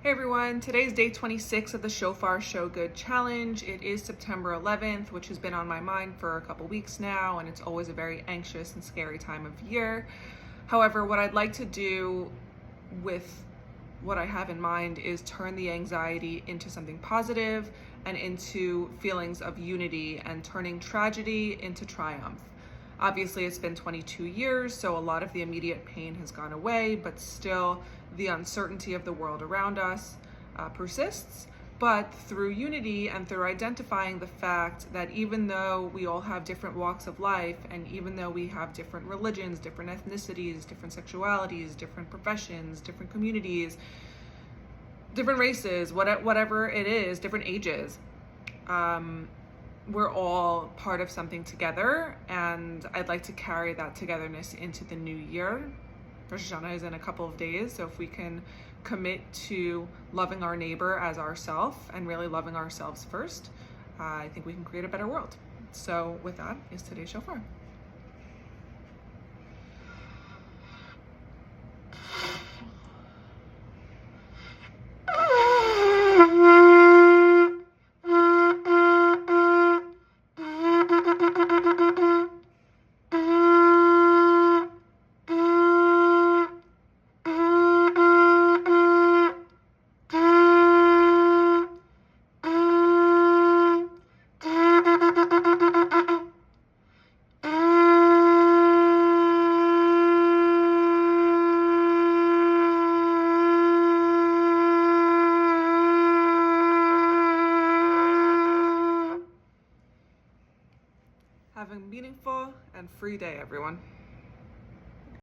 Hey everyone, today's day 26 of the Shofar Show Good Challenge. It is September 11th, which has been on my mind for a couple weeks now, and it's always a very anxious and scary time of year. However, what I'd like to do with what I have in mind is turn the anxiety into something positive and into feelings of unity and turning tragedy into triumph. Obviously, it's been 22 years, so a lot of the immediate pain has gone away, but still the uncertainty of the world around us persists. But through unity and through identifying the fact that even though we all have different walks of life, and even though we have different religions, different ethnicities, different sexualities, different professions, different communities, different races, whatever it is, different ages, we're all part of something together, and I'd like to carry that togetherness into the new year. Rosh Hashanah is in a couple of days, so if we can commit to loving our neighbor as ourselves and really loving ourselves first, I think we can create a better world. So with that is today's shofar. Have a meaningful and free day, everyone.